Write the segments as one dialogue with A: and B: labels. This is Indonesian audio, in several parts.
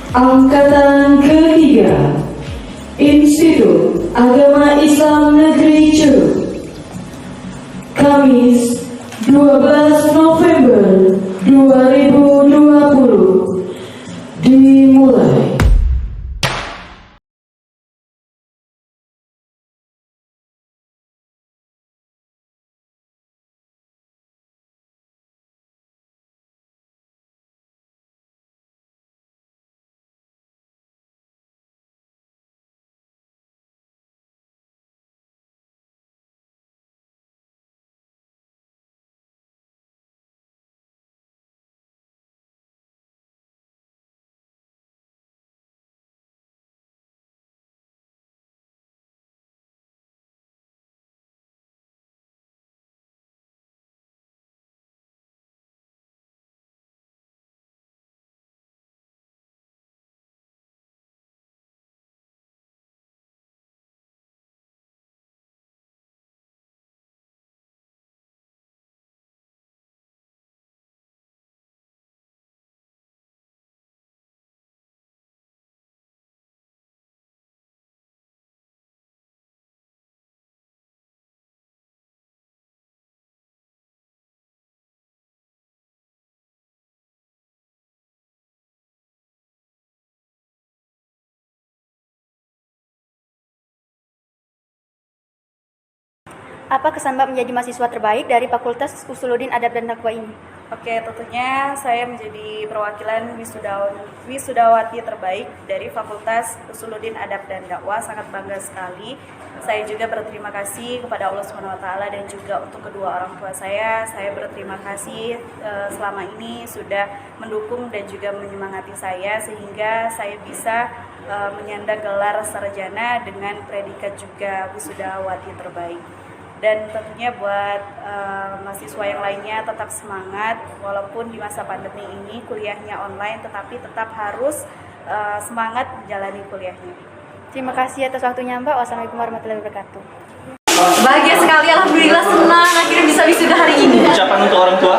A: Angkatan ketiga, Institut Agama Islam Negeri Curug, Kamis 12 November 2020, dimulai.
B: Apa kesan Mbak menjadi mahasiswa terbaik dari Fakultas Usuluddin Adab dan Dakwah ini?
C: Oke, tentunya saya menjadi perwakilan wisudawati terbaik dari Fakultas Usuluddin Adab dan Dakwah, sangat bangga sekali. Saya juga berterima kasih kepada Allah SWT dan juga untuk kedua orang tua saya. Saya berterima kasih selama ini sudah mendukung dan juga menyemangati saya sehingga saya bisa menyandang gelar sarjana dengan predikat juga wisudawati terbaik. Dan tentunya buat mahasiswa yang lainnya tetap semangat walaupun di masa pandemi ini kuliahnya online, tetapi tetap harus semangat menjalani kuliahnya.
B: Terima kasih atas waktunya Mbak. Wassalamualaikum warahmatullahi wabarakatuh.
D: Bahagia sekali, alhamdulillah, senang akhirnya bisa wisuda hari ini.
E: Ucapan untuk orang tua?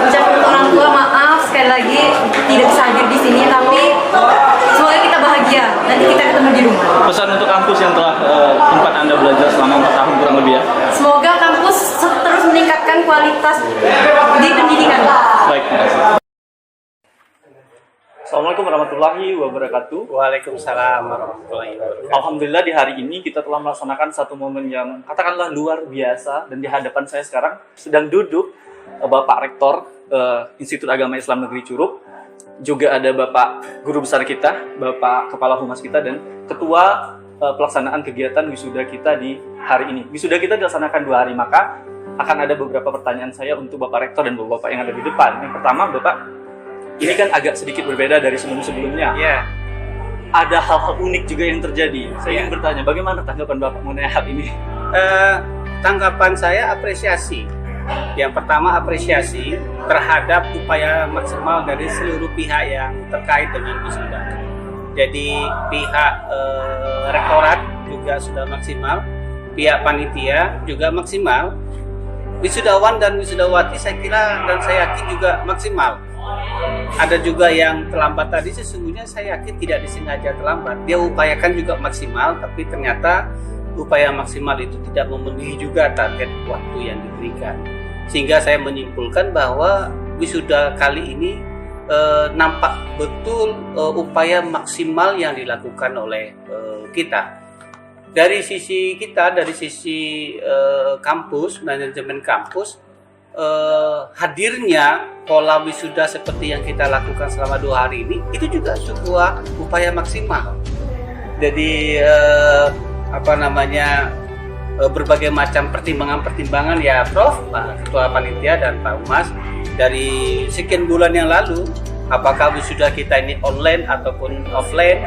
D: Ucapan untuk orang tua, maaf sekali lagi tidak bisa hadir di sini, tapi semoga kita bahagia. Nanti kita ketemu di rumah.
E: Pesan untuk kampus yang telah tempat Anda belajar selama 4 tahun kurang lebih ya?
D: Semoga kampus terus meningkatkan kualitas di pendidikan.
E: Baik, terima kasih. Assalamualaikum warahmatullahi wabarakatuh.
F: Waalaikumsalam warahmatullahi wabarakatuh.
E: Alhamdulillah di hari ini kita telah melaksanakan satu momen yang katakanlah luar biasa, dan di hadapan saya sekarang sedang duduk Bapak Rektor Institut Agama Islam Negeri Curug, juga ada Bapak Guru Besar kita, Bapak Kepala Humas kita, dan Ketua pelaksanaan kegiatan wisuda kita di hari ini. Wisuda kita dilaksanakan 2 hari, maka akan ada beberapa pertanyaan saya untuk Bapak Rektor dan Bapak yang ada di depan. Yang pertama, Bapak, ini kan agak sedikit berbeda dari sebelum-sebelumnya.
F: Ya,
E: Ada hal-hal unik juga yang terjadi. Saya ingin bertanya, bagaimana tanggapan Bapak mengenai hal ini?
F: tanggapan saya apresiasi. Yang pertama, apresiasi terhadap upaya maksimal dari seluruh pihak yang terkait dengan wisuda. Jadi pihak rektorat juga sudah maksimal, pihak panitia juga maksimal, wisudawan dan wisudawati saya kira dan saya yakin juga maksimal. Ada juga yang terlambat tadi, sesungguhnya saya yakin tidak disengaja terlambat. Dia upayakan juga maksimal, tapi ternyata upaya maksimal itu tidak memenuhi juga target waktu yang diberikan. Sehingga saya menyimpulkan bahwa wisuda kali ini nampak betul upaya maksimal yang dilakukan oleh kita. Dari sisi kita, dari sisi kampus, manajemen kampus, hadirnya pola wisuda seperti yang kita lakukan selama 2 hari ini itu juga sebuah upaya maksimal. Jadi berbagai macam pertimbangan ya Prof, Pak Ketua Panitia dan Pak Humas, dari sekian bulan yang lalu apakah wisuda kita ini online ataupun offline,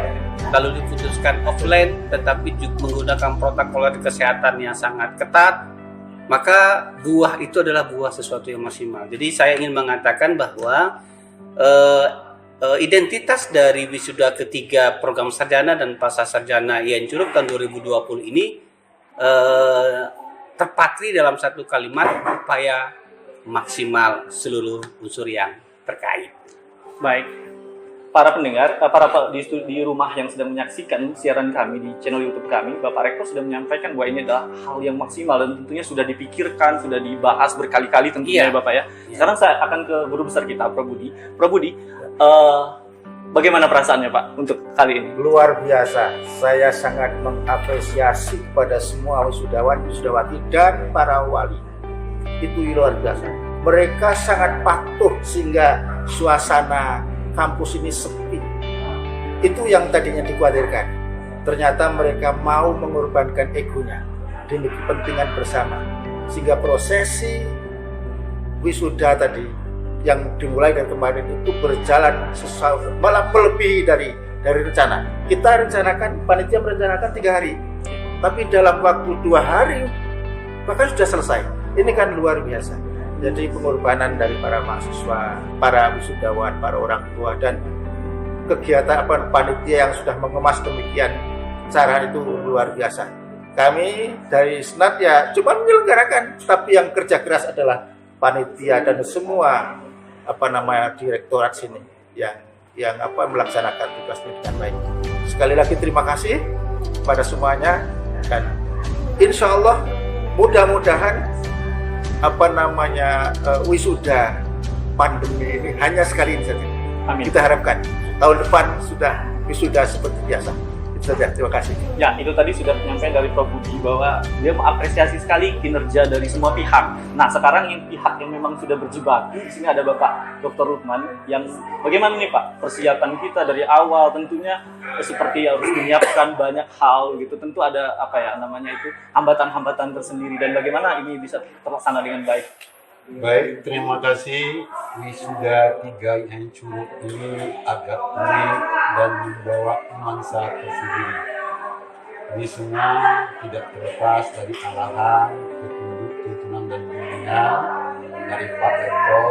F: lalu diputuskan offline tetapi juga menggunakan protokol kesehatan yang sangat ketat, maka buah itu adalah buah sesuatu yang maksimal. Jadi saya ingin mengatakan bahwa identitas dari wisuda ketiga program sarjana dan pasca sarjana IAIN Curug tahun 2020 ini terpatri dalam satu kalimat, upaya maksimal seluruh unsur yang terkait.
E: Baik, para pendengar, di rumah yang sedang menyaksikan siaran kami di channel YouTube kami, Bapak Rektor sudah menyampaikan bahwa ini adalah hal yang maksimal dan tentunya sudah dipikirkan, sudah dibahas berkali-kali tentunya ya Bapak ya. Sekarang saya akan ke guru besar kita, Prof Budi. Bagaimana perasaannya Pak untuk kali ini?
G: Luar biasa, saya sangat mengapresiasi kepada semua wisudawan, wisudawati dan para wali. Itu luar biasa. Mereka sangat patuh sehingga suasana kampus ini sepi. Itu yang tadinya dikhawatirkan. Ternyata mereka mau mengorbankan egonya demi kepentingan bersama. Sehingga prosesi wisuda tadi yang dimulai dari kemarin itu berjalan malah melebihi dari rencana. Kita rencanakan, panitia merencanakan 3 hari, tapi dalam waktu 2 hari bahkan sudah selesai. Ini kan luar biasa. Jadi pengorbanan dari para mahasiswa, para wisudawan, para orang tua, dan kegiatan panitia yang sudah mengemas demikian cara itu luar biasa. Kami dari Senat ya cuma menyelenggarakan, tapi yang kerja keras adalah panitia dan semua direktorat sini yang melaksanakan tugasnya dengan baik. Sekali lagi terima kasih pada semuanya, dan insya Allah mudah-mudahan wisuda pandemi ini hanya sekali ini saja.
E: Amin.
G: Kita harapkan tahun depan sudah wisuda seperti biasa. Itu saja, terima kasih.
E: Ya, itu tadi sudah menyampaikan dari Prof Budi bahwa dia mengapresiasi sekali kinerja dari semua pihak. Nah, sekarang yang pihak yang memang sudah berjibaku, di sini ada Bapak Dr. Lukman, yang bagaimana nih Pak persiapan kita dari awal, tentunya seperti harus menyiapkan banyak hal gitu. Tentu ada hambatan-hambatan tersendiri, dan bagaimana ini bisa terlaksana dengan baik.
H: Baik, terima kasih. Wisuda 3 yang Curug ini agak unik dan membawa nuansa tersendiri. Ini semua tidak terlepas dari arahan, petunjuk, tuntunan dan bimbingan dari Pak Rektor,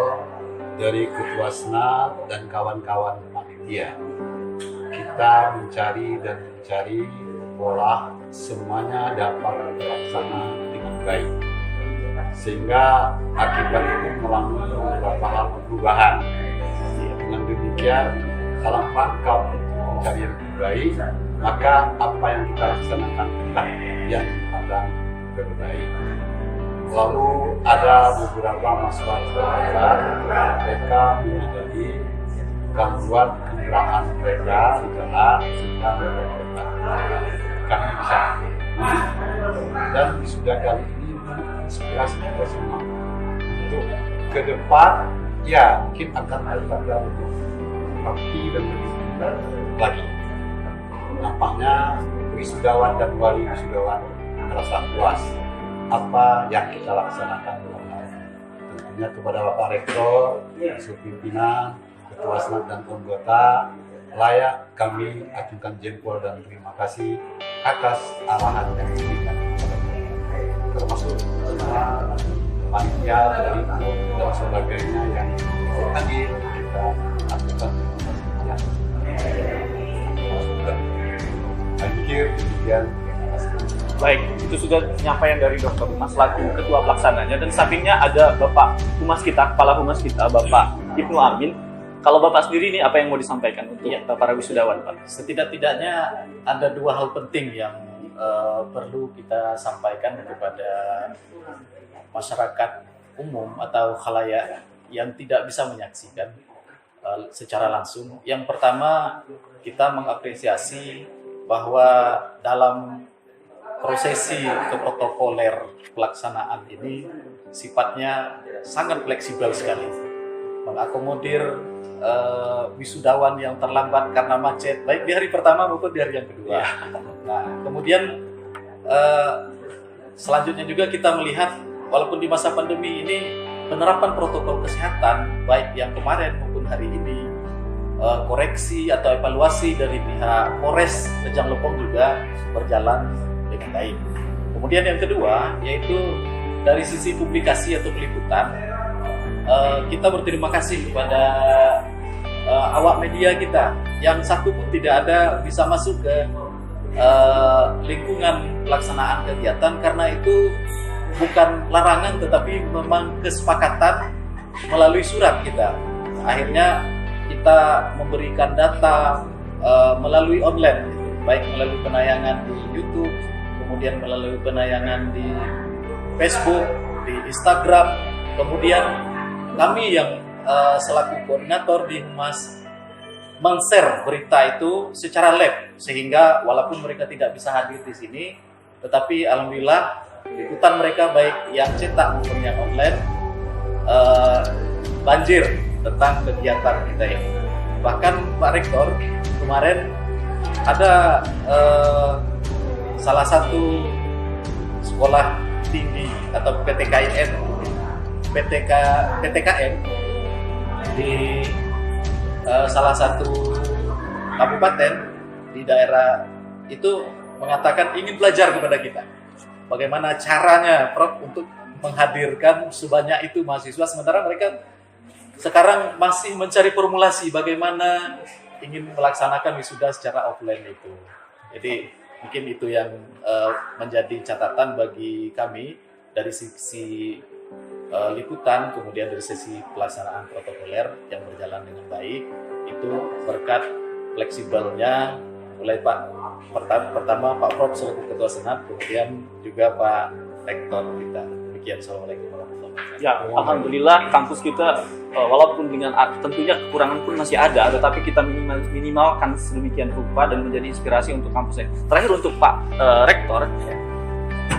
H: dari Ketua Senat dan kawan-kawan panitia. Kita mencari pola semuanya dapat terlaksana dengan baik, sehingga akibat itu melalui beberapa hal perubahan. Dengan demikian, dalam rangka mencari yang terbaik, maka apa yang kita laksanakan adalah yang dipandang terbaik. Lalu ada beberapa masalah mereka menyadari gangguan kendaraan mereka di jalan, sehingga kami bisa dan wisuda kali ini inspirasi kita semua untuk ke depan. Ya, mungkin akan ada lebih rapi dan lebih benar lagi. Nampaknya wisudawan dan wali wisudawan merasa puas apa yang kita laksanakan. Tentunya kepada Bapak Rektor, pimpinan, Ketua Senat dan anggota, layak kami acungkan jempol dan terima kasih atas arahan yang diberikan kepada kami, termasuk panitia dari dan sebagainya yang tadi kita acungkan terima kasih. Akhir demikian.
E: Baik, itu sudah penyampaian dari Dr. Mas selaku Ketua Pelaksananya, dan sampingnya ada Bapak Humas kita, Kepala Humas kita, Bapak Ibnu Amin. Kalau Bapak sendiri ini apa yang mau disampaikan untuk para wisudawan, Pak?
I: Setidak-tidaknya ada 2 hal penting yang perlu kita sampaikan kepada masyarakat umum atau khalayak yang tidak bisa menyaksikan secara langsung. Yang pertama, kita mengapresiasi bahwa dalam prosesi keprotokoler pelaksanaan ini sifatnya sangat fleksibel sekali, mengakomodir wisudawan yang terlambat karena macet, baik di hari pertama maupun di hari yang kedua. Nah, kemudian selanjutnya juga kita melihat walaupun di masa pandemi ini penerapan protokol kesehatan baik yang kemarin maupun hari ini, koreksi atau evaluasi dari pihak Polres Rejang Lebong juga berjalan dengan baik. Kemudian yang kedua yaitu dari sisi publikasi atau peliputan, kita berterima kasih kepada awak media kita yang satu pun tidak ada bisa masuk ke lingkungan pelaksanaan kegiatan, karena itu bukan larangan tetapi memang kesepakatan melalui surat kita. Akhirnya kita memberikan data melalui online, baik melalui penayangan di YouTube, kemudian melalui penayangan di Facebook, di Instagram, kemudian kami yang selaku koordinator di Humas men-share berita itu secara live, sehingga walaupun mereka tidak bisa hadir di sini, tetapi alhamdulillah liputan mereka baik yang cetak maupun yang online banjir tentang kegiatan kita ini. Bahkan Pak Rektor kemarin ada salah satu sekolah tinggi atau PTKN di salah satu kabupaten di daerah itu mengatakan ingin belajar kepada kita bagaimana caranya Prof untuk menghadirkan sebanyak itu mahasiswa, sementara mereka sekarang masih mencari formulasi bagaimana ingin melaksanakan wisuda secara offline itu. Jadi mungkin itu yang menjadi catatan bagi kami dari sisi liputan, kemudian dari sisi pelaksanaan protokoler yang berjalan dengan baik, itu berkat fleksibelnya mulai pertama Pak Prof selaku Ketua Senat, kemudian juga Pak Rektor kita. Demikian, Assalamualaikum warahmatullahi wabarakatuh.
E: Ya, alhamdulillah kampus kita walaupun dengan tentunya kekurangan pun masih ada, tetapi kita minimalkan sedemikian rupa dan menjadi inspirasi untuk kampusnya. Terakhir untuk Pak Rektor,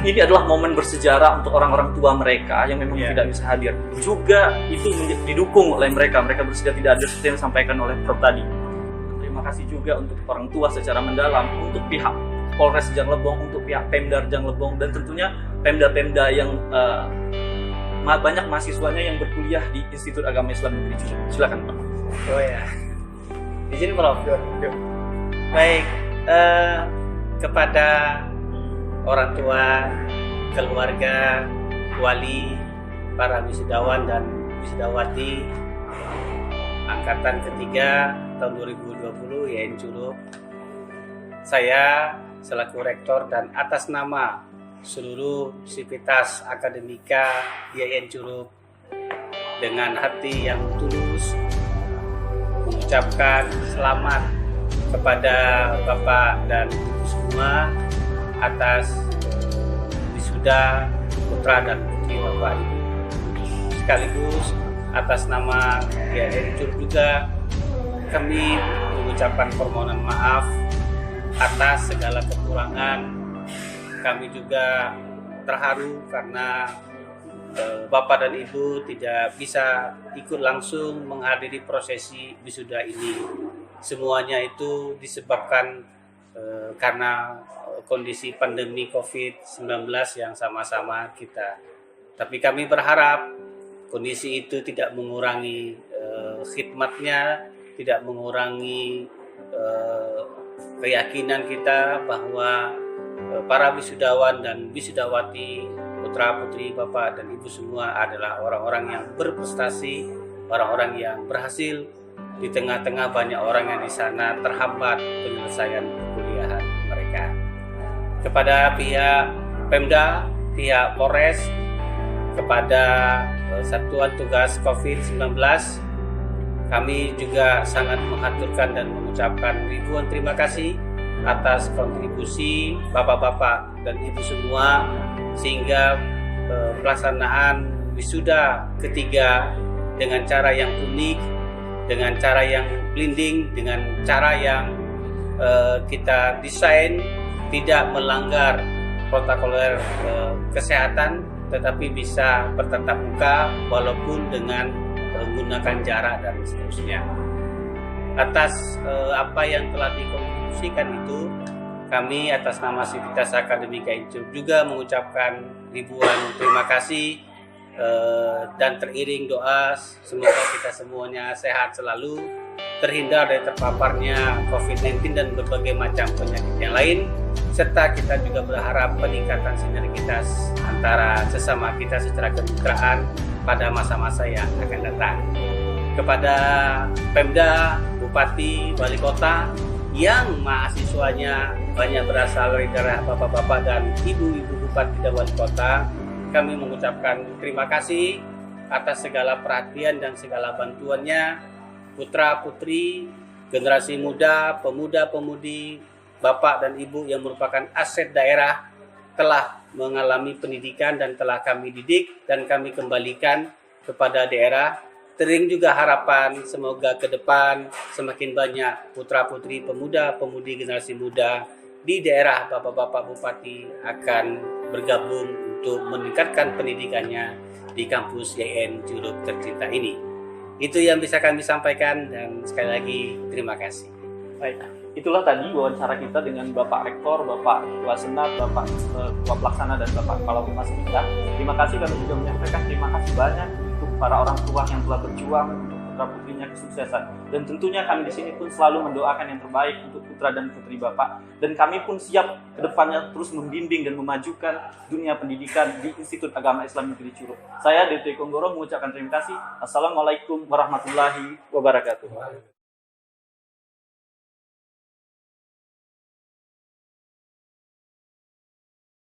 E: ini adalah momen bersejarah untuk orang-orang tua mereka yang memang tidak bisa hadir. Juga itu didukung oleh mereka bersedia tidak hadir seperti yang disampaikan oleh Prof tadi. Terima kasih juga untuk orang tua secara mendalam, untuk pihak Polres Rejang Lebong, untuk pihak Pemda Rejang Lebong, dan tentunya Pemda-Pemda yang banyak mahasiswanya yang berkuliah di Institut Agama Islam Negeri Curug. Silakan Pak.
F: Oh ya, di sini Prof. Baik, kepada orang tua, keluarga, wali, para wisudawan dan wisudawati angkatan ketiga tahun 2020 YN Curug. Saya selaku rektor dan atas nama seluruh sivitas akademika YN Curug dengan hati yang tulus mengucapkan selamat kepada Bapak dan Ibu semua atas wisuda putra dan putri Bapak Ibu. Sekaligus atas nama YN Curug juga kami mengucapkan permohonan maaf atas segala kekurangan. Kami juga terharu karena Bapak dan Ibu tidak bisa ikut langsung menghadiri prosesi wisuda ini. Semuanya itu disebabkan karena kondisi pandemi COVID-19 yang sama-sama kita. Tapi kami berharap kondisi itu tidak mengurangi khidmatnya, tidak mengurangi keyakinan kita bahwa para wisudawan dan wisudawati, putra-putri Bapak dan Ibu semua adalah orang-orang yang berprestasi, orang-orang yang berhasil di tengah-tengah banyak orang yang di sana terhambat penyelesaian perkuliahan mereka. Kepada pihak Pemda, pihak Polres, kepada Satuan Tugas COVID-19, kami juga sangat mengaturkan dan mengucapkan ribuan terima kasih atas kontribusi Bapak-Bapak dan Ibu semua sehingga pelaksanaan wisuda ketiga dengan cara yang unik, dengan cara yang blending, dengan cara yang kita desain tidak melanggar protokoler kesehatan, tetapi bisa bertatap muka walaupun dengan menggunakan jarak dan seterusnya. Atas apa yang telah dikontribusikan itu, kami atas nama Sivitas Akademika YN Curug juga mengucapkan ribuan terima kasih dan teriring doa semoga kita semuanya sehat selalu, terhindar dari terpaparnya COVID-19 dan berbagai macam penyakit yang lain, serta kita juga berharap peningkatan sinergitas antara sesama kita secara kemitraan pada masa-masa yang akan datang. Kepada Pemda, Bupati, Wali Kota yang mahasiswanya banyak berasal dari daerah bapak-bapak dan ibu-ibu bupati dan wali kota, kami mengucapkan terima kasih atas segala perhatian dan segala bantuannya putra-putri, generasi muda, pemuda-pemudi, bapak dan ibu yang merupakan aset daerah telah mengalami pendidikan dan telah kami didik dan kami kembalikan kepada daerah. Tering juga harapan semoga ke depan semakin banyak putra-putri, pemuda-pemudi generasi muda di daerah bapak-bapak bupati akan bergabung untuk meningkatkan pendidikannya di kampus YN Curug tercinta ini. Itu yang bisa kami sampaikan dan sekali lagi terima kasih.
E: Baik, itulah tadi wawancara kita dengan Bapak Rektor, Bapak Ketua Senat, Bapak Ketua Pelaksana, dan Bapak Kepala Humas kita. Terima kasih, kami juga menyampaikan terima kasih banyak untuk para orang tua yang telah berjuang untuk putra-putrinya kesuksesan. Dan tentunya kami di sini pun selalu mendoakan yang terbaik untuk putra dan putri Bapak. Dan kami pun siap ke depannya terus membimbing dan memajukan dunia pendidikan di Institut Agama Islam Negeri Curug. Saya DT Konggoro mengucapkan terima kasih. Assalamualaikum warahmatullahi wabarakatuh.